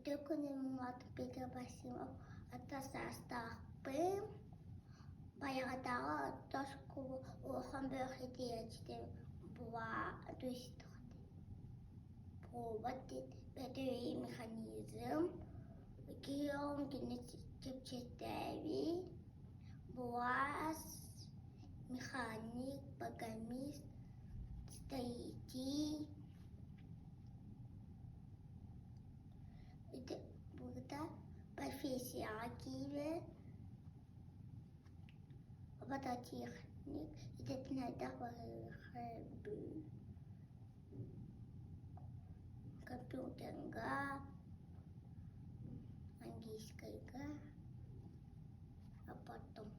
Ökonomi pitäväsim atasastahpim. Pajatara tasku uhamburgetietsite bua tuistot. Provatit batterimekanism. Kion kinetipchetavi. Buas mekanik pagamis стоите. Это профессия Киеве. Робототехник. Это надо компьютерга, английская, а потом